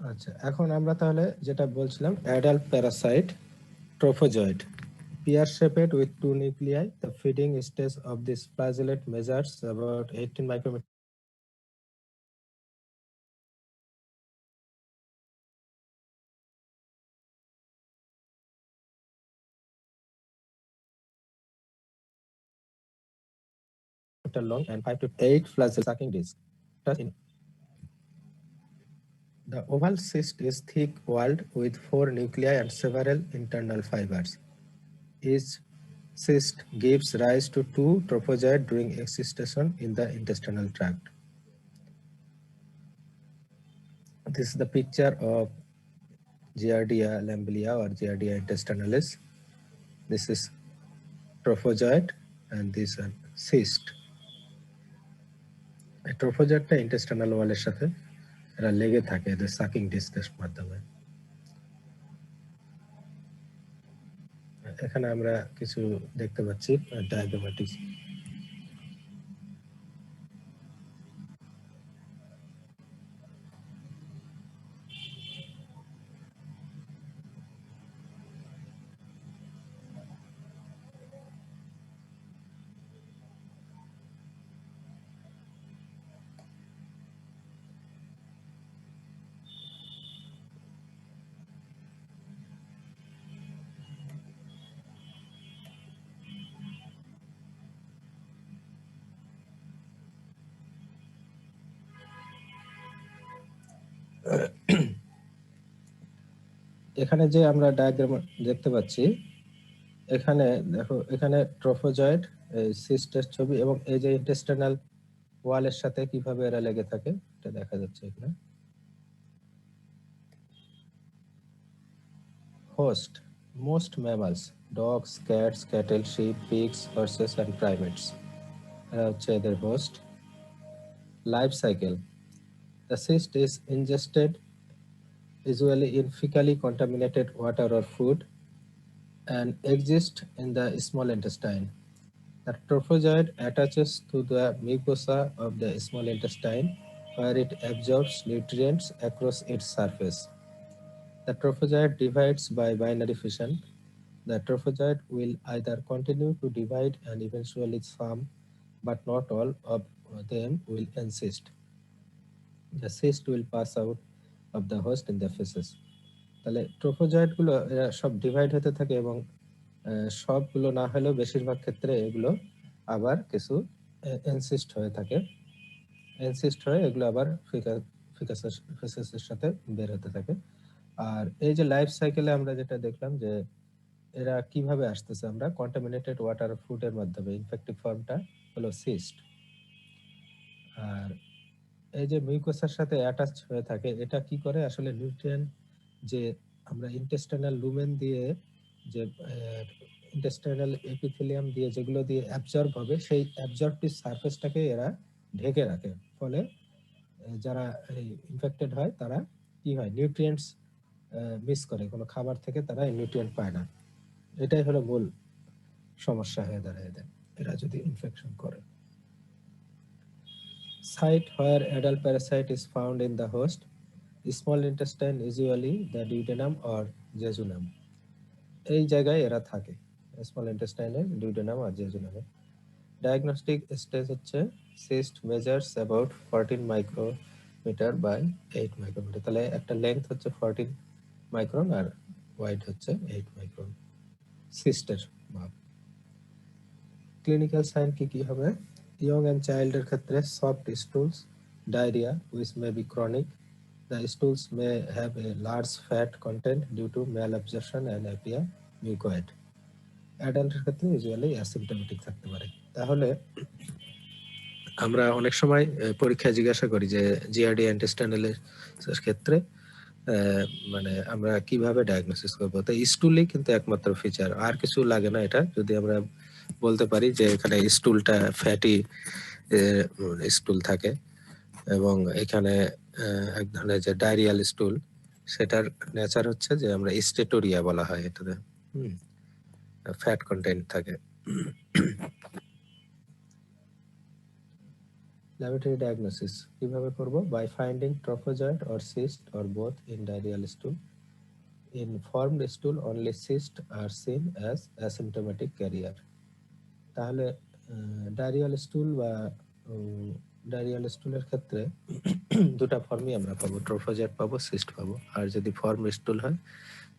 আচ্ছা, এখন আমরা তাহলে যেটা বলছিলাম adult Parasite trophozoite pear shaped with two nuclei. The feeding stage of this flagellate measures about 18 micrometer long and 5 to 8 flagellate sucking discs. The oval cyst is thick-walled with 4 nuclei and several internal fibers. Each cyst gives rise to 2 trophozoids during excitation in the intestinal tract. This is the picture of Giardia lambelia or Giardia intestinalis. This is trophozoid and this is cyst. ট্রোফোজয়েডটা intestinal ওয়ালের সাথে এরা লেগে থাকে এদের sucking ডিস্কের মাধ্যমে। এখানে আমরা কিছু দেখতে পাচ্ছি ডায়াগ্রামেটিক। এখানে যে আমরা ডায়াগ্রাম দেখতে পাচ্ছি, এখানে দেখো এখানে ট্রোফোজয়েড সিস্টের ছবি এবং এই যে ইন্টেস্টাইনাল ওয়ালের সাথে কিভাবে এরা লেগে থাকে এটা দেখা যাচ্ছে এখানে। Host most mammals, dogs, cats, cattle, sheep, pigs, horses and primates. এরা হচ্ছে এদের host. Life cycle, the cyst is ingested usually in fecally contaminated water or food and exists in the small intestine. The trophozoid attaches to the mucosa of the small intestine where it absorbs nutrients across its surface. The trophozoid divides by binary fission. The trophozoid will either continue to divide and eventually some, but not all of them will insist. The cyst will pass out of the host in the feces. তাহলে trophozoite গুলো এরা সব divide হতে থাকে এবং সবগুলো না হলেও বেশিরভাগ ক্ষেত্রে এগুলো আবার কিছু এনসিস্ট হয়ে থাকে। এনসিস্ট হয়ে এগুলো আবার ফিকাসের সাথে বের হতে থাকে। আর এই যে লাইফ সাইকেলে আমরা যেটা দেখলাম যে এরা কিভাবে আসতেছে, আমরা কন্টামিনেটেড ওয়াটার ফুডের মাধ্যমে, ইনফেক্টিভ ফর্মটা হলো সিস্ট। আর এই যে মিউকোসার সাথে অ্যাটাচ হয়ে থাকে, এটা কি করে আসলে নিউট্রিয়েন্ট যে আমরা ইন্টেস্টাইনাল লুমেন দিয়ে যে ইন্টেস্টাইনাল এপিথেলিয়াম দিয়ে যেগুলো দিয়ে অ্যাবজর্ব হবে সেই অ্যাবজর্বটিভ সারফেসটাকে এরা ঢেকে রাখে। ফলে যারা ইনফেক্টেড হয় তারা কি হয়, নিউট্রিয়েন্টস মিস করে, কোনো খাবার থেকে তারা নিউট্রিয়েন্ট পায় না। এটাই হলো মূল সমস্যা হয়ে দাঁড়ায় এদের, এরা যদি ইনফেকশন করে। Site where adult parasite is found in the host, small intestine, usually the duodenum or jejunum. এই জায়গায় এরা থাকে, স্মল ইন্টেস্টাইনের ডিউডেনাম আর জেজুনামে। ডায়াগনস্টিক স্টেজ হচ্ছে cyst measures about 14 micrometre by 8 micrometre. তাহলে একটা লেন্থ হচ্ছে 14 মাইক্রন আর ওয়াইড হচ্ছে 8 মাইক্রন সিস্টের মাপ। ক্লিনিক্যাল সাইন কি কি হবে? ইয়ং অ্যান্ড চাইল্ডের ক্ষেত্রে soft stools, diarrhoea which may be chronic. The stools may have a large fat content due to malabsorption and appear mucoid. অ্যাডাল্টের ক্ষেত্রে ইউজুয়ালি অ্যাসিম্পটোমেটিক থাকতে পারে। তাহলে আমরা অনেক সময় পরীক্ষায় জিজ্ঞাসা করি যে জিআরডি ইন্টেস্টাইনালের ক্ষেত্রে মানে আমরা কিভাবে ডায়াগনোসিস করবো। তো স্টুলই কিন্তু একমাত্র ফিচার, আর কিছু লাগে না। এটা যদি আমরা বলতে পারি যে এখানে স্টুলটা ফ্যাটি স্টুল থাকে এবং এখানে এক ধরনের যে ডায়রিয়াল স্টুল, সেটার নেচার হচ্ছে যে আমরা স্টেটোরিয়া বলা হয় এটাতে, ফ্যাট কন্টেন্ট থাকে। ল্যাবরেটরি ডায়াগনোসিস কিভাবে করব? By finding trophozoite or cyst or both in diarrhoeal stool. In formed stool only cyst are seen as asymptomatic carrier. তাহলে ডায়রিয়াল স্টুল বা ডায়রিয়াল স্টুলের ক্ষেত্রে দুটা ফর্মই আমরা পাবো, ট্রোফোজয়েড পাবো, সিস্ট পাবো। আর যদি ফর্ম স্টুল হয়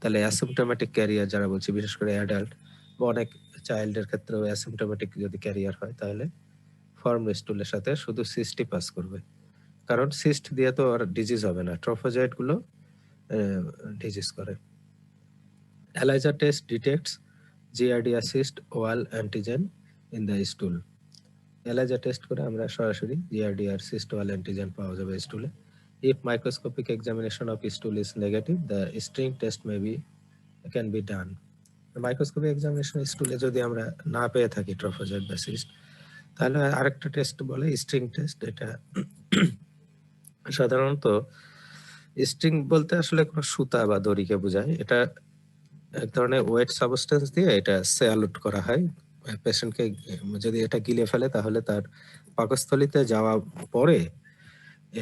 তাহলে অ্যাসিমটোমেটিক ক্যারিয়ার যারা বলছি, বিশেষ করে অ্যাডাল্ট বা অনেক চাইল্ডের ক্ষেত্রেও অ্যাসিমটোমেটিক যদি ক্যারিয়ার হয় তাহলে ফর্ম স্টুলের সাথে শুধু সিস্টই পাস করবে, কারণ সিস্ট দিয়ে তো আর ডিজিজ হবে না, ট্রোফোজয়েড গুলো ডিজিজ করে। ELISA test detects giardia cyst wall antigen in the stool. ELISA test করে আমরা সরাসরি giardia cyst wall antigen পাওয়া যাবে স্টুলে। If microscopic examination of stool is negative, the string test can be done. Microscopic examination স্টুলে যদি আমরা না পেয়ে থাকি ট্রফোজয়েড বা সিস্ট, তাহলে আরেকটা টেস্ট বলে স্ট্রিং টেস্ট। এটা সাধারণত স্ট্রিং বলতে আসলে কোনো সুতা বা দড়িকে বোঝায়। এটা এক ধরনের ওয়েট সাবস্টেন্স দিয়ে এটা স্যালুট করা হয় পেশেন্টকে। যদি এটা গিলে ফেলে তাহলে তার পাকস্থলিতে যাওয়া পরে,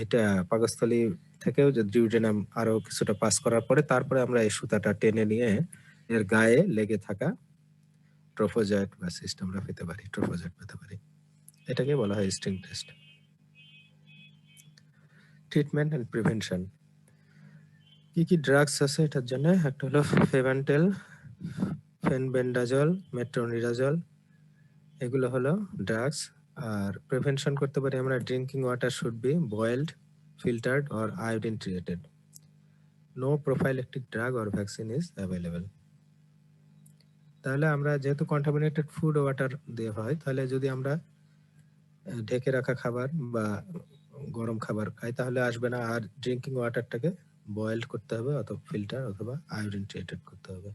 এটা পাকস্থলী থেকেও যে ডিউডেনাম আরো কিছুটা পাস করার পরে তারপরে আমরা এই সুতাটা টেনে নিয়ে এর গায়ে লেগে থাকা ট্রোফোজয়েড বা সিস্ট আমরা পেতে পারি, ট্রোফোজয়েড পেতে পারি। এটাকে বলা হয় string test. Treatment and prevention. কি কি ড্রাগস আছে এটার জন্য? একটা হলো ফেভান্টেল, ফেনবেন্ডাজল, মেট্রোনিডাজল, এগুলো হলো ড্রাগস। আর প্রিভেনশন করতে পারি আমরা drinking water should be boiled, filtered or iodine treated. No prophylactic drug or vaccine is available. তাহলে আমরা যেহেতু কন্টামিনেটেড ফুড ওয়াটার দিয়ে হয়, তাহলে যদি আমরা ঢেকে রাখা খাবার বা গরম খাবার খাই তাহলে আসবে না। আর ড্রিঙ্কিং ওয়াটারটাকে বয়েলড করতে হবে অথবা ফিল্টার অথবা আয়োডিন ট্রিটেড করতে হবে।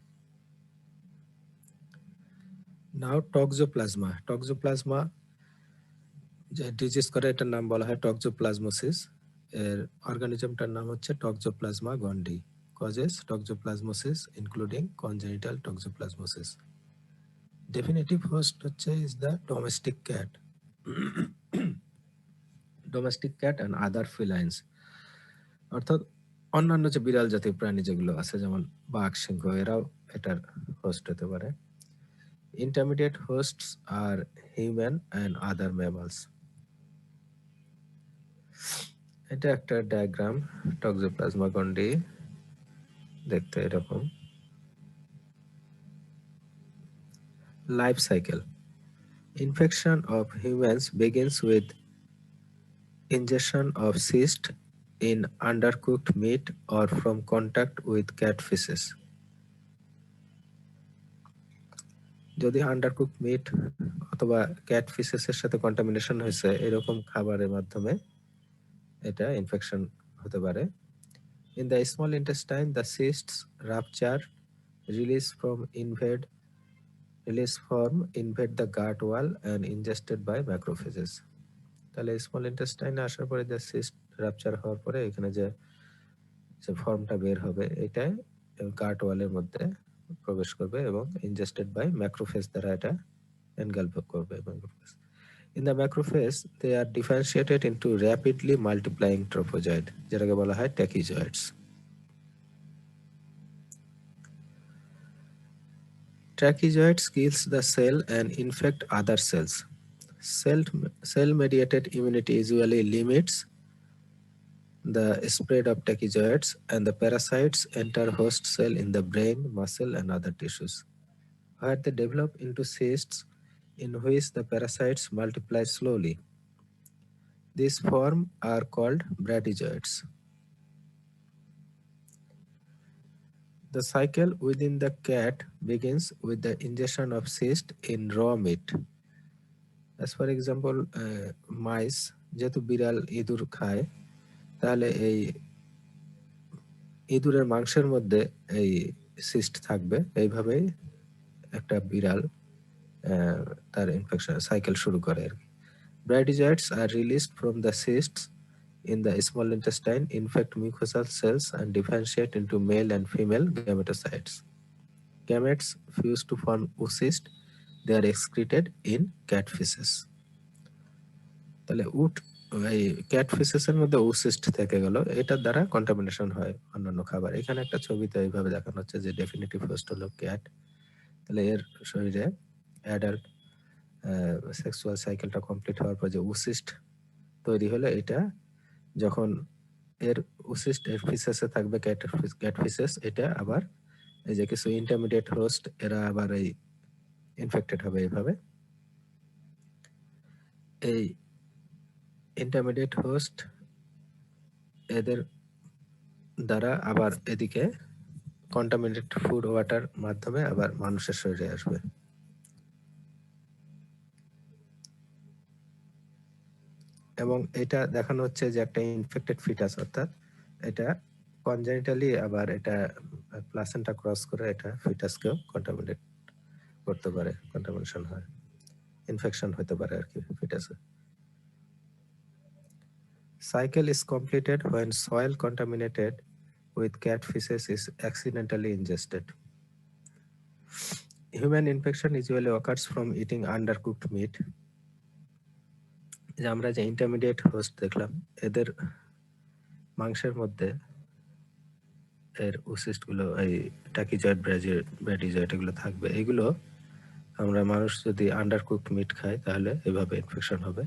নাও টক্সোপ্লাজমা। টক্সোপ্লাজমা যে ডিজিজ করে এটার নাম বলা হয় টক্সোপ্লাজমোসিস। এর অর্গানিজমটার নাম হচ্ছে Toxoplasma gondii. Causes toxoplasmosis including congenital toxoplasmosis. Definitive host হচ্ছে is the domestic cat. Domestic cat and other felines, অর্থাৎ অন্যান্য যে বিড়াল জাতীয় প্রাণী যেগুলো আছে যেমন বাঘ, সিংহ, এরাও এটার হোস্ট হতে পারে। Intermediate hosts are human and other mammals. এটা একটা ডায়াগ্রাম টক্সোপ্লাজমা গন্ডি, দেখতে এরকম। Life cycle. Infection of humans begins with ingestion of cyst in undercooked meat or from contact with cat feces. যদি আন্ডারকুক মিট অথবা cat ফিসেসের সাথে contamination হয়েছে এরকম খাবারের মাধ্যমে এটা ইনফেকশন হতে পারে। In the small intestine the cysts rupture, release from invade the gut wall and ingested by macrophages. তাহলে স্মল ইন্টেস্টাইনে আসার পরে যে সিস্ট রাপচার হওয়ার পরে এখানে যে ফর্মটা বের হবে এটাই গাট ওয়ালের মধ্যে প্রবেশ করবে এবং ইনজেস্টেড বাই ম্যাক্রোফেজ দ্বারা এটা এনগালভ করবে। In the macrophage, they are differentiated into rapidly multiplying trophozoid, যেটাকে বলা হয় ট্যাকিজয়েডস। Trachezoids kills the cell and infect other cells. Cell-mediated immunity usually limits the spread of trachezoids, and the parasites enter host cell in the brain, muscle, and other tissues, where they develop into cysts in which the parasites multiply slowly. These forms are called bradyzoids. The cycle within the cat begins with the ingestion of cyst in raw meat. As for example, mice, যেহেতু বিড়াল ইঁদুর খায়, তাহলে এই ইঁদুরের মাংসের মধ্যে এই সিস্ট থাকবে। এইভাবেই একটা বিড়াল তার ইনফেকশন সাইকেল শুরু করে আর কি। Bradyzoids are released from the cysts in the small intestine, infect mucosal cells, and differentiate into male and female gametocytes. Gametes fuse to form oocyst. They are excreted in cat feces. তাহলে এই cat ফিসেসের মধ্যে ওসিস্ট থেকে গেল, এটার দ্বারা contamination হয় অন্যান্য খাবার। এখানে একটা ছবিতে এইভাবে দেখানো হচ্ছে যে ডেফিনিটিভ হোস্ট হলো ক্যাট। তাহলে এর শরীরে অ্যাডাল্ট সেক্সুয়াল সাইকেলটা কমপ্লিট হওয়ার পর যে ওসিস্ট তৈরি হলো, এটা যখন এর ওসিস্ট এর ফিসেসে থাকবে, ক্যাট ফিসেস, এটা আবার এই যে কিছু ইন্টারমিডিয়েট হোস্ট এরা আবার এই ইনফেক্টেড হবে এইভাবে। এই ইন্টারমিডিয়েট হোস্ট এদের দ্বারা আবার এদিকে কন্টামিনেটেড ফুড ওয়াটার মাধ্যমে আবার মানুষের শরীরে আসবে। এবং এটা দেখানো হচ্ছে যে একটা ইনফেক্টেড ফিটাস, অর্থাৎ এটা কনজেনিটালি আবার এটা প্লাসেন্টা ক্রস করে এটা ফিটাসকেও কন্টামিনেট করতে পারে, কন্টামিনেশন হয়, ইনফেকশন হতে পারে আর কি ফিটাসে। Cycle is completed when soil contaminated with cat feces is accidentally ingested. Human infection usually occurs from eating undercooked meat. যে আমরা যে ইন্টারমিডিয়েট হোস্ট দেখলাম, এদের মাংসের মধ্যে এর ওসিস্ট গুলো, এই ট্যাকিজয়েড, ব্র্যাডিজয়েড এগুলো থাকবে। এগুলো আমরা মানুষ যদি আন্ডারকুকড মিট খাই তাহলে এভাবে ইনফেকশন হবে।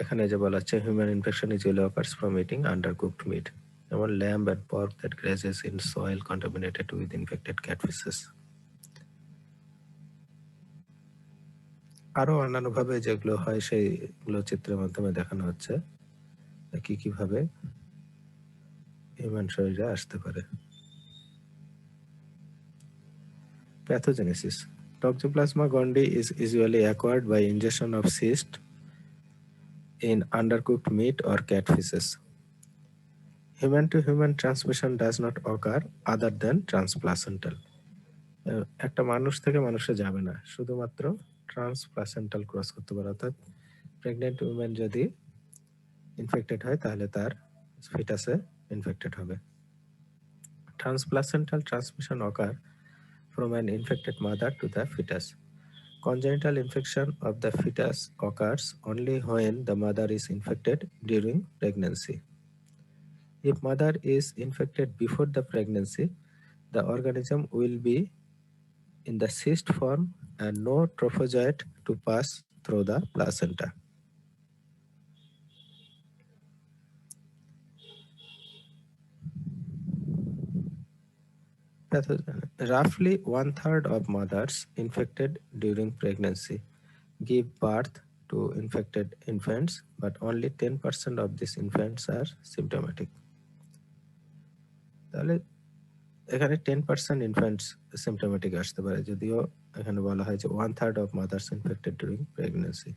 এখানে যে বলা হচ্ছে human infection usually occurs from eating undercooked meat, যেমন lamb and pork that grazes in soil contaminated with infected cat faeces. আরো অন্যান্য ভাবে যেগুলো হয় সেইগুলো চিত্রের মাধ্যমে দেখানো হচ্ছে কি কিভাবে হিউম্যান শরীরে আসতে পারে। Pathogenesis. Toxoplasma gondii is usually acquired by ingestion of cyst in undercooked meat or cat feces. Human to human transmission does not occur other than transplacental. একটা মানুষ থেকে মানুষে যাবে না, শুধুমাত্র ট্রান্সপ্লাসেন্টাল ক্রস করতে পারে, অর্থাৎ প্রেগনেন্ট উইমেন যদি ইনফেক্টেড হয় তাহলে তার ফিটাসে ইনফেক্টেড হবে। Transplacental transmission occur from an infected mother to the fetus. Congenital infection of the fetus occurs only when the mother is infected during pregnancy. If mother is infected before the pregnancy, the organism will be in the cyst form and no trophozoite to pass through the placenta. Roughly one-third of mothers infected during pregnancy give birth to infected infants, but only 10% of these infants are symptomatic. তাহলে এখানে 10% infants symptomatic আসতে পারে, যদিও এখানে বলা হয় যে 1/3 of mothers infected during pregnancy.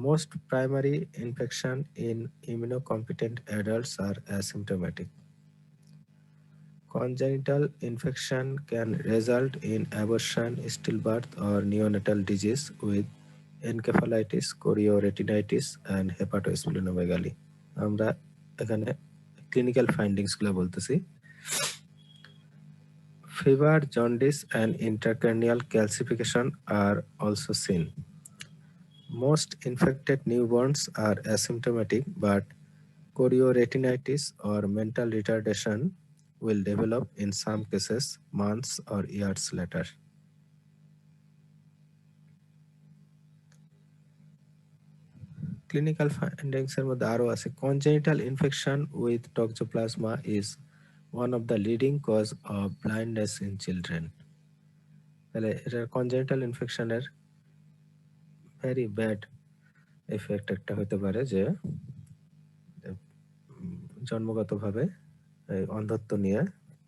Most primary infection in immunocompetent adults are asymptomatic. Congenital infection can result in abortion, stillbirth, or neonatal disease with encephalitis, chorioretinitis, and hepatosplenomegaly. আমরা এখানে ক্লিনিক্যাল ফাইন্ডিংস গুলো বলতেছি। Fever, jaundice, and intracranial calcification are also seen. Most infected newborns are asymptomatic, but chorioretinitis or mental retardation will develop in some cases months or years later. Clinical findings এর মধ্যে আরো আছে congenital infection with toxoplasma is one of the leading cause of blindness in children. তাহলে এটা congenital infection এর very bad effect একটা হতে পারে যে জন্মগতভাবে অন্ধত্ব নিয়ে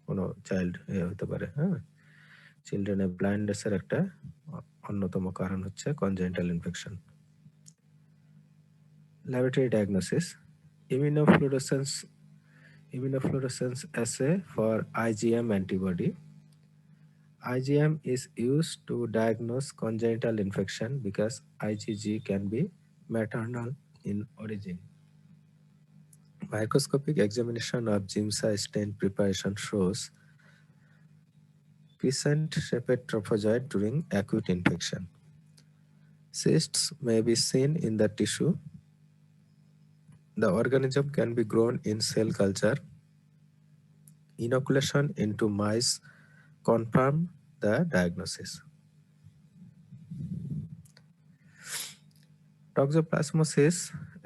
কোনো চাইল্ড হতে পারে। হ্যাঁ, চিলড্রেনে ব্লাইন্ডনেসের একটা অন্যতম কারণ হচ্ছে congenital infection. Laboratory diagnosis, immunofluorescence assay for IgM antibody. IgM is used to diagnose congenital infection because IgG can be maternal in origin. Microscopic examination of Giemsa stain preparation shows crescent-shaped trophozoite during acute infection. Cysts may be seen in the tissue. The organism can be grown in cell culture. Inoculation into mice confirm the diagnosis. Toxoplasmosis,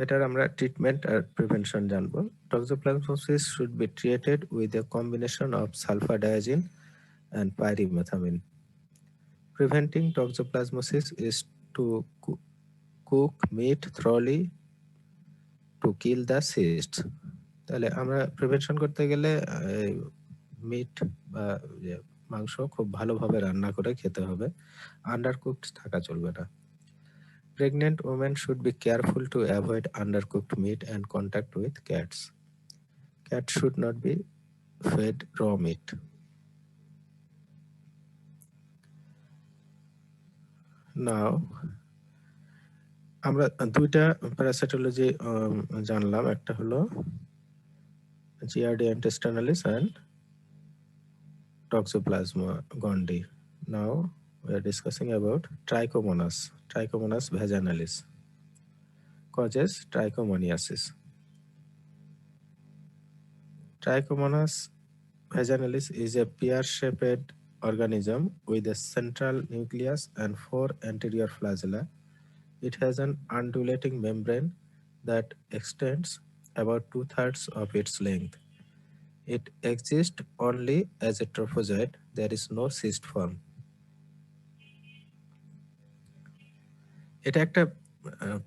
এটার আমরা treatment আর prevention জানবো। Toxoplasmosis should be treated with a combination of sulfadiazine and pyrimethamine. Preventing toxoplasmosis is to cook meat thoroughly to kill the cysts. তাহলে আমরা prevention করতে গেলে meet বা মাংস খুব ভালোভাবে রান্না করে খেতে হবে, আন্ডারকুকড থাকা চলবে না। Pregnant women should be careful to avoid undercooked meat and contact with cats. Cats should not be fed raw meat. Now, আমরা দুইটা প্যারাসাইটোলজি জানলাম, একটা হলো Giardia intestinalis and Toxoplasma gondii. Now we are discussing about Trichomonas vaginalis. Causes trichomoniasis. Trichomonas vaginalis is a pear-shaped organism with a central nucleus and 4 anterior flagella. It has an undulating membrane that extends about 2/3 of its length. It exists only as a trophozoite. There is no cyst form. এটা একটা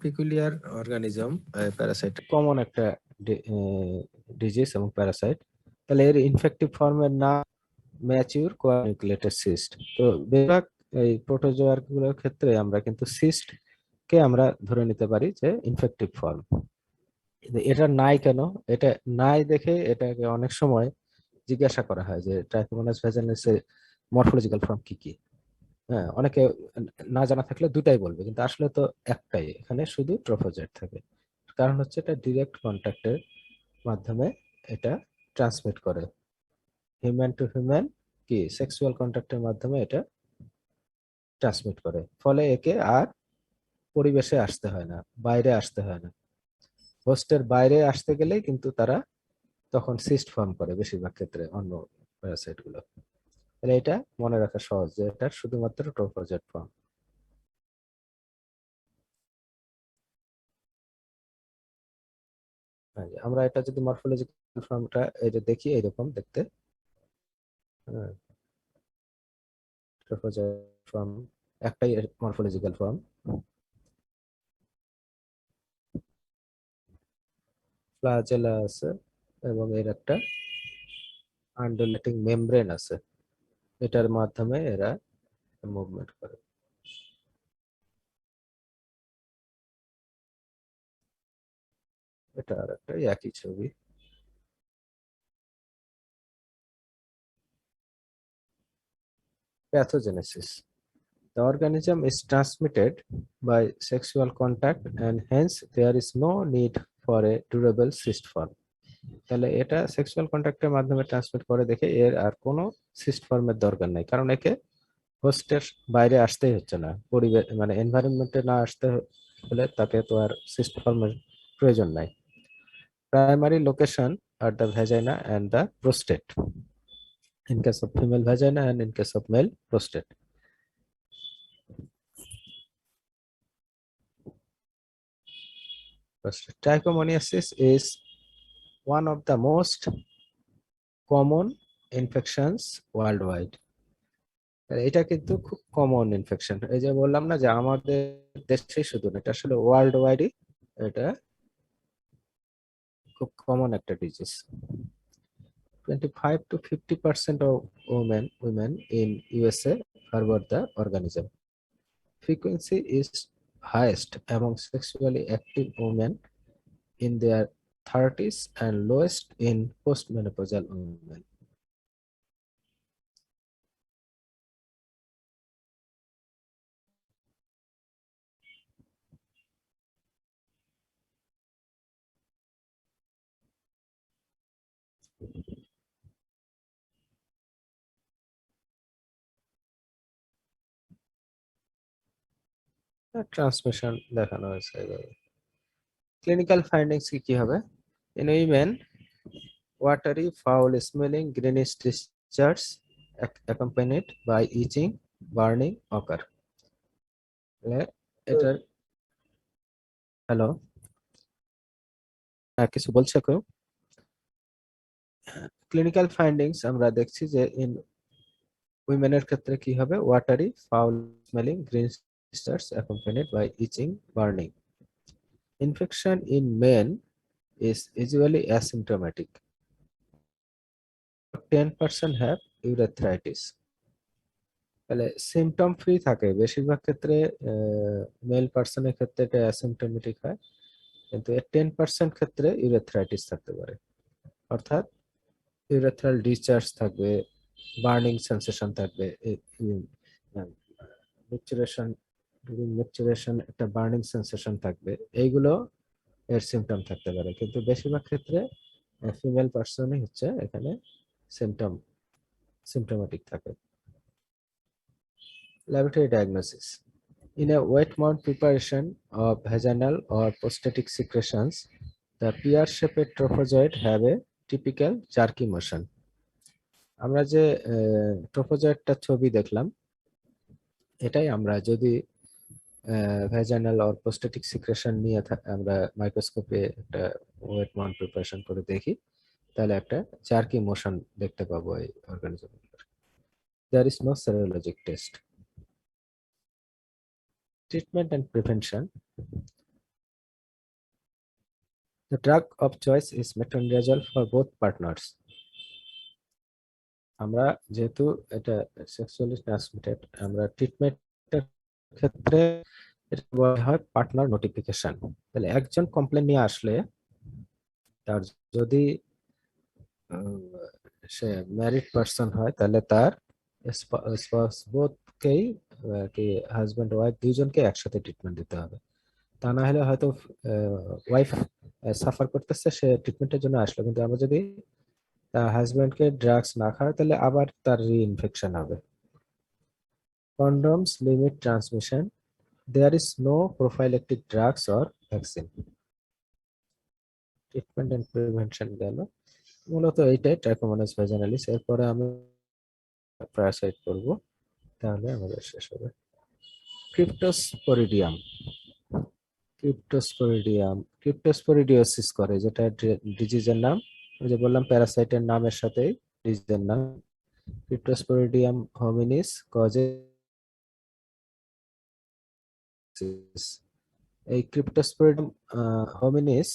peculiar organism, parasite, common একটা disease এবং Parasite. তাহলে এর infective ফর্মের নাম mature কোয়ানিউক্লিয়েটেড cyst. তো বেশিরভাগ এই প্রোটোজোয়ারগুলোর ক্ষেত্রে আমরা কিন্তু সিস্ট কে আমরা ধরে নিতে পারি যে ইনফেক্টিভ ফর্ম। এটা নাই কেন, এটা নাই দেখে এটাকে অনেক সময় জিজ্ঞাসা করা হয় যে ট্রাইকোমোনাস ভ্যাজানালিসের মরফোলজিক্যাল ফর্ম কি কি। হ্যাঁ, অনেকে না জানা থাকলে দুটাই বলবে, কিন্তু আসলে তো একটাই, এখানে শুধু ট্রোফোজয়েড থাকে। কারণ হচ্ছে এটা ডিরেক্ট কন্ট্যাক্টের মাধ্যমে এটা ট্রান্সমিট করে, হিউম্যান টু হিউম্যান কি সেক্সুয়াল কন্ট্যাক্টের মাধ্যমে এটা ট্রান্সমিট করে, ফলে একে আর পরিবেশে আসতে হয় না, বাইরে আসতে হয় না। হোস্টের বাইরে আসতে গেলেই কিন্তু তারা তখন সিস্ট ফর্ম করে বেশিরভাগ ক্ষেত্রে অন্য প্যারাসাইট গুলো। তাহলে এটা মনে রাখা সহজ যে এটা শুধুমাত্র ট্রোফোজয়েড ফর্ম। আমরা এটা যদি মরফোলজিক্যাল ফর্মটা এটা দেখি এইরকম দেখতে, ট্রোফোজয়েড ফর্ম একটাই মরফোলজিক্যাল ফর্ম। ফ্লাজেলা আছে এবং এর একটা আন্ডুলেটিং মেমব্রেন আছে, এটার মাধ্যমে এরা মুভমেন্ট করে। এটা আর একটা একই ছবি। Pathogenesis. The organism is transmitted by sexual contact and hence there is no need for a durable cyst form. তাহলে এটা সেক্সুয়াল কন্ট্যাক্টের মাধ্যমে ট্রান্সমিট করে দেখে এর আর কোনো সিস্ট ফর্মের দরকার নাই, কারণ একে হোস্টের বাইরে আসতেই হচ্ছে না, পরিবেশ মানে এনভায়রনমেন্টে না আসতে হলে তাকে তো আর সিস্ট ফর্মের প্রয়োজন নাই। Primary location are the vagina and the prostate in case of female vagina and in case of male prostate. Trichomoniasis is one of the most common infections worldwide. এটা কিন্তু খুব কমন ইনফেকশন, এই যে বললাম না যে আমাদের দেশে শুধু না, এটা আসলে ওয়ার্ল্ড ওয়াইডই এটা খুব কমন একটা disease. 25 to 50% of women in USA harbor the organism. Frequency is highest among sexually active women in their 30s and lowest in postmenopausal women. Transmission দেখানো হয়েছে এইভাবে। ক্লিনিক্যাল ফাইন্ডিংস কি হবে? In women, watery, foul-smelling greenish discharge accompanied by itching, burning occur. এটার hello, কিছু বলছে কেউ? Clinical findings আমরা দেখছি যে ইন উইমেনের ক্ষেত্রে কি হবে? Watery, foul smelling green discharge accompanied by itching, burning. Infection in men is usually asymptomatic. 10% have urethritis. তাহলে সিমটম ফ্রি থাকে বেশিরভাগ ক্ষেত্রে। মেল পার্সনের ক্ষেত্রে এটা অ্যাসিমটমেটিক হয়, কিন্তু 10% ক্ষেত্রে ইউরেথ্রাইটিস থাকতে পারে। অর্থাৎ ইউরেথ্রাল ডিসচার্জ থাকবে, বার্নিং সেন্সেশন থাকবে, ম্যাচুরেশন, ডিউরিং ম্যাচুরেশন একটা বার্নিং সেন্সেশন থাকবে। এইগুলো এর সিমটম থাকতে পারে, কিন্তু বেশিরভাগ ক্ষেত্রে ফিমেল পার্সনই হচ্ছে এখানে সিমটমেটিক থাকে। Laboratory diagnosis. In a wet mount preparation of vaginal or prostatic secretions, the pear-shaped trophozoid have a typical jerky motion. আমরা যে ট্রোফোজয়েডটা ছবি দেখলাম, এটাই আমরা যদি ভ্যাজানাল অর প্রোস্টেটিক সিক্রেশন নিয়ে আমরা মাইক্রোস্কোপে একটা ওয়েট মাউন্ট প্রিপারেশন করে দেখি, তাহলে একটা জার্কি মোশন দেখতে পাবো এই অর্গানিজমগুলোর। There is no serologic test. Treatment and prevention. The drug of choice is metronidazole for both partners. আমরা যেহেতু এটা সেক্সুয়ালি ট্রান্সমিটেড, আমরা ট্রিটমেন্টের ক্ষেত্রে এটা বলা হয় পার্টনার নোটিফিকেশন। তাহলে একজন কমপ্লেন নিয়ে আসলে তার যদি সে ম্যারিড পারসন হয়, তাহলে তার স্পাউস বোথকেই কি হাজব্যান্ড ওয়াইফ দুইজনকে একসাথে ট্রিটমেন্ট দিতে হবে। তা না হলে হয়তো ওয়াইফ সাফার করতেছে, সে ট্রিটমেন্টের জন্য আসলো, কিন্তু আমরা যদি হাজব্যান্ডকে ড্রাগস না খাওয়াই তাহলে আবার তার রিইনফেকশন হবে। Condoms limit transmission. There is no prophylactic drugs or vaccine. Treatment and prevention গেল, মূলত এইটাই ট্রাইকোমোনাস ভ্যাজানালিস। এরপরে আমি প্যারাসাইট করব, তাহলে আমাদের শেষ হবে। ক্রিপ্টোস্পোরিডিয়াম। ক্রিপ্টোস্পোরিডিওসিস করে, যেটা ডিজিজের নাম। ওই যে বললাম প্যারাসাইটের নামের সাথে ডিজিজের নাম। Cryptosporidium hominis causes. এই ক্রিপ্টোস্পোরিডিয়াম হোমিনিস,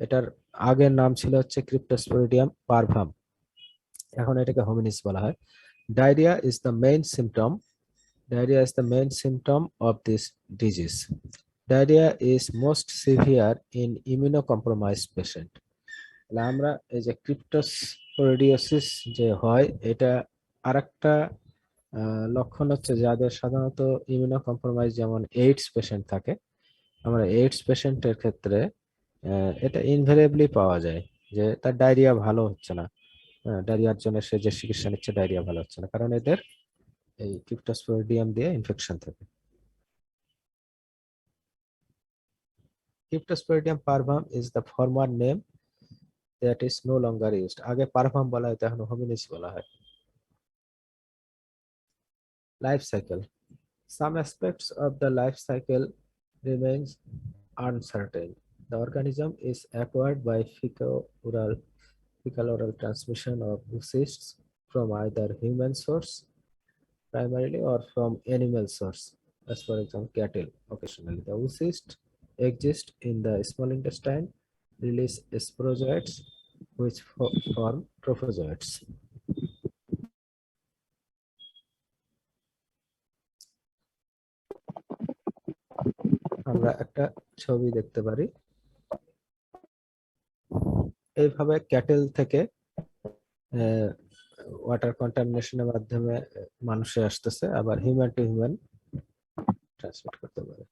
এটার আগের নাম ছিল হচ্ছে ক্রিপ্টোস্পোরিডিয়াম পারভাম, এখন এটাকে হোমিনিস বলা হয়। Diarrhoea is the main symptom. Diarrhea is the main symptom of this disease. Diarrhea is most severe in immunocompromised patient. আমরা এই যে ক্রিপ্টোস্পোরিডিওসিস যে হয়, এটা আরেকটা লক্ষণ হচ্ছে যাদের সাধারণত ইমিউনো কম্প্রোমাইজ, যেমন এইডস পেশেন্ট থাকে। আমরা এইডস পেশেন্টের ক্ষেত্রে এটা ইনভেরিয়েবলি পাওয়া যায় যে তার ডায়রিয়া ভালো হচ্ছে না, ডায়রিয়ার জন্য সে যে চিকিৎসা নিচ্ছে ডায়রিয়া ভালো হচ্ছে না, কারণ এদের এই ক্রিপ্টোস্পোরিডিয়াম দিয়ে ইনফেকশন থাকে। Cryptosporidium parvum is the former name that is no longer used. আগে পারভাম বলা হতো, এখন হোমিনিস বলা হয়। Life cycle. Some aspects of the life cycle remains uncertain. The organism is acquired by fecal-oral transmission of oocysts from either human source primarily or from animal source, as for example cattle occasionally. The oocysts exist in the small intestine, release sporozoites which form trophozoites. আমরা একটা ছবি দেখতে পারি, এইভাবে cattle থেকে water কন্টামিনেশনের মাধ্যমে মানুষে আসতেছে, আবার হিউম্যান টু হিউম্যান ট্রান্সমিট করতে পারে।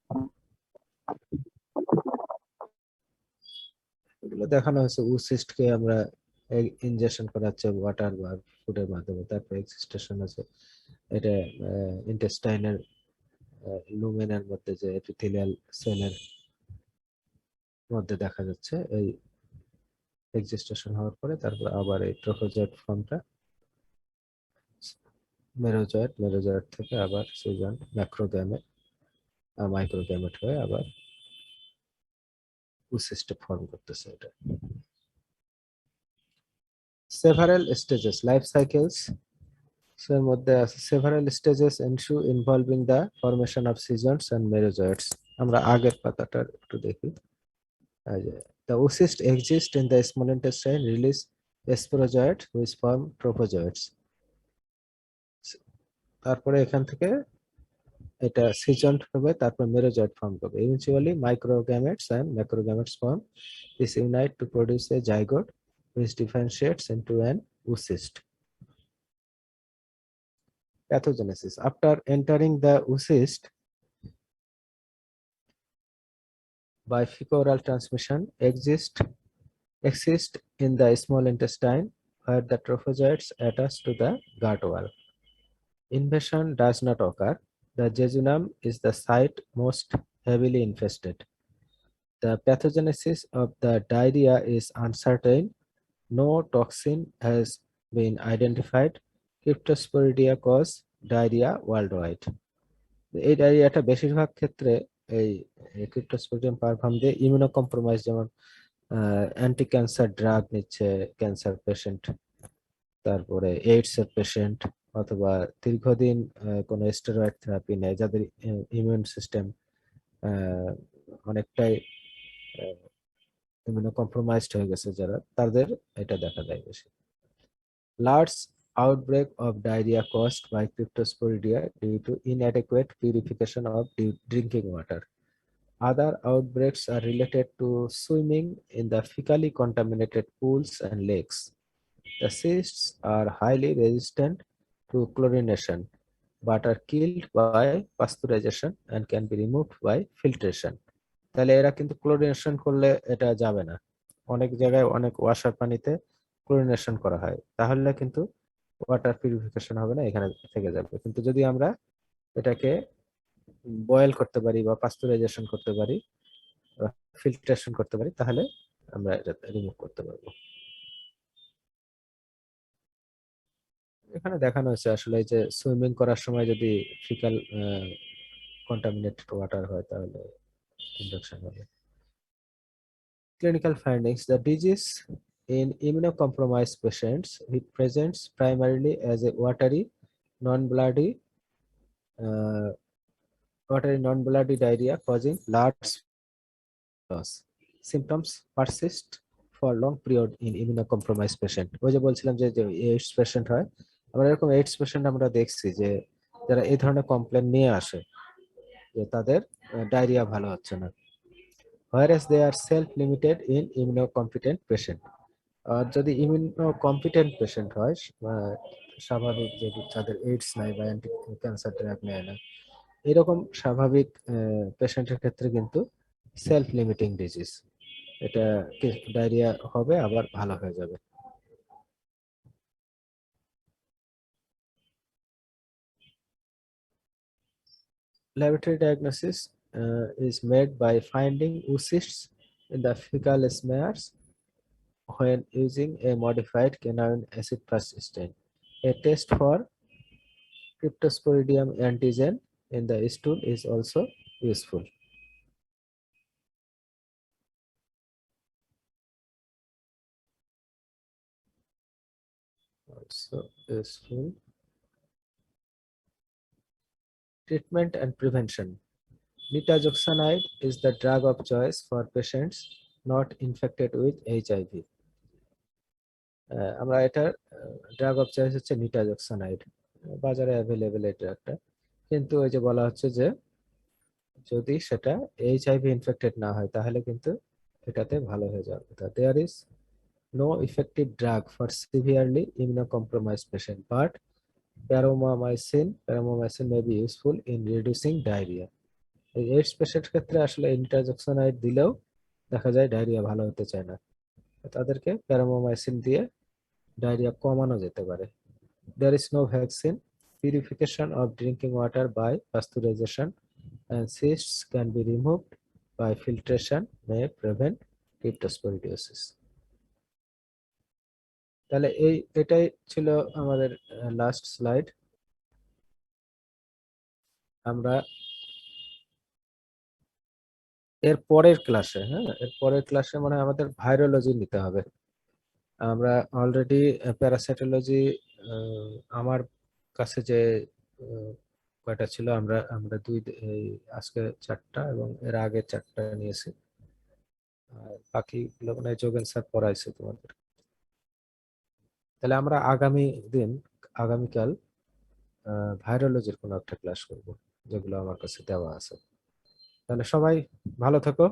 এগুলো দেখানো হয়েছে উসিস্টকে আমরা ইনজেকশন করাচ্ছে ওয়াটার বা ফুডের মাধ্যমে, তারপর এক্সিস্টেশন আছে, এটা ইন্টেস্টাইনের লুমেনের মধ্যে যে এপিথেলিয়াল সেলের মধ্যে দেখা যাচ্ছে এই এক্সিস্টেশন হওয়ার পরে তারপর আবার এই ট্রোফোজয়েড ফর্মটা মেরোজয়েড থেকে আবার সিজন ম্যাক্রোগ্যামেট মাইক্রোগ্যামেট হয়ে আবার উসিস্টে ফর্ম করতেছে এটা। সেভারাল স্টেজেস লাইফ সাইকেলস এর মধ্যে আছে several stages ensue involving the formation of schizonts and merozoites. আমরা আগের পাতাটা একটু দেখি। The oocyst exist in the small intestine, release sporozoid which form trophozoites. তারপরে এখান থেকে এটা সিজন্ড হবে, তারপর মেরোজয়েড ফর্ম করবে। Eventually microgametes and macrogametes form this unite to produce a zygote which differentiates into an oocyst. Pathogenesis. After entering the oocyst by fecal-oral transmission, exist in the small intestine where the trophozoites attach to the gut wall. Invasion does not occur. The jejunum is the site most heavily infested. The pathogenesis of the diarrhea is uncertain. No toxin has been identified. Cryptosporidia cause diarrhea worldwide. এই ডায়রিয়াটা বেশিরভাগ ক্ষেত্রে এই cryptosporidium পারভার্ম দিয়ে immuno compromise, যেমন anti cancer drug নিচ্ছে cancer patient, তারপরে AIDS এর patient, অথবা দীর্ঘদিন কোনো স্টেরয়েড থেরাপি নেয়, যাদের ইমিউন সিস্টেম অনেকটাই ইমিউনো কম্প্রোমাইজড হয়ে গেছে, যারা তাদের এটা দেখা যায় বেশি। Large outbreak of diarrhea caused by cryptosporidia due to inadequate purification of drinking water. Other outbreaks are related to swimming in the fecally contaminated pools and lakes. The cysts are highly resistant to chlorination but are killed by pasteurization and can be removed by filtration. তাহলে এরা কিন্তু chlorination করলে এটা যাবে না। অনেক জায়গায় অনেক ওয়াসার পানিতে ক্লোরিনেশন করা হয়, তাহলে কিন্তু ওয়াটার পিউরিফিকেশন হবে না, এখানে থেকে যাবে। কিন্তু যদি আমরা এটাকে বয়েল করতে পারি বা পাস্তুরাইজেশন করতে পারি, ফিল্ট্রেশন করতে পারি, তাহলে আমরা এটা রিমুভ করতে পারবো। এখানে দেখানো হয়েছে আসলে এই যে সুইমিং করার সময় যদি ফিকাল কন্টামিনেটেড ওয়াটার হয় তাহলে ইনফেকশন হবে। Clinical findings: the disease in immunocompromised patients, it presents primarily as a uh, watery non-bloody diarrhea causing large loss. Symptoms persist for long period in immunocompromised patient. ওই যে বলছিলাম যে AIDS patient হয়, আমরা এরকম এইডস পেশেন্ট আমরা দেখছি যে যারা এই ধরনের কমপ্লেন নিয়ে আসে যে তাদের ডায়রিয়া ভালো হচ্ছে না, whereas they are self-limited in immunocompetent patient. আর যদি ইমিউনোকম্পিটেন্ট পেশেন্ট হয়, স্বাভাবিক যদি যাদের এইডস নাই বা অ্যান্টি ক্যান্সার ড্রাগ নেয় না, এরকম স্বাভাবিক পেশেন্টের ক্ষেত্রে কিন্তু সেলফ লিমিটিং ডিজিজ, এটা ডায়রিয়া হবে আবার ভালো হয়ে যাবে। Laboratory diagnosis is made by finding oocysts in the fecal smears when using a modified canine acid fast stain. A test for Cryptosporidium antigen in the stool is also useful. Also useful. Treatment and prevention. Nitazoxanide is the drug of choice for patients not infected with HIV. আমরা এটার drug of choice হচ্ছে নিটাজক্সানাইড, বাজারে available এই ড্রাগটা। কিন্তু ওই যে বলা হচ্ছে যে যদি সেটা এইচআইভি ইনফেক্টেড না হয় তাহলে কিন্তু এটাতে ভালো হয়ে যাবে। There is no effective drug for severely immunocompromised patient, but paramomycin may be useful in reducing diarrhea. এই এইডস পেশেন্ট ক্ষেত্রে আসলে নিটাজক্সানাইড দিলেও দেখা যায় ডায়রিয়া ভালো হতে চায় না, তাদেরকে প্যারামোমাইসিন দিয়ে ডায়রিয়া কমানো যেতে পারে। There is no vaccine. Purification of drinking water by pasteurization and cysts can be removed by filtration may prevent cryptosporidiosis. তাহলে এটাই ছিল আমাদের লাস্ট স্লাইড। আমরা এর পরের ক্লাসে, এর পরের ক্লাসে মানে আমাদের ভাইরোলজি নিতে হবে। আমরা অলরেডি প্যারাসাইটোলজি আমার কাছে যে কয়টা ছিল, আমরা আমরা আজকে 4টা এবং এর আগে 4টা নিয়েছি। আর বাকিগুলো মানে যোগেন স্যার পড়াইছে তোমাদের। তাহলে আমরা আগামীকাল ভাইরোলজির কোনো একটা ক্লাস করব, যেগুলো আমার কাছে দেওয়া আছে। তাহলে সবাই ভালো থাকো,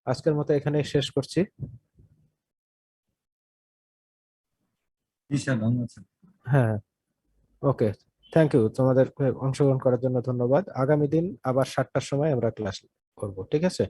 আজকের মতো এখানেই শেষ করছি। হ্যাঁ, ওকে, থ্যাংক ইউ, তোমাদের অংশগ্রহণ করার জন্য ধন্যবাদ। আগামী দিন আবার 7টার সময় আমরা ক্লাস করব, ঠিক আছে?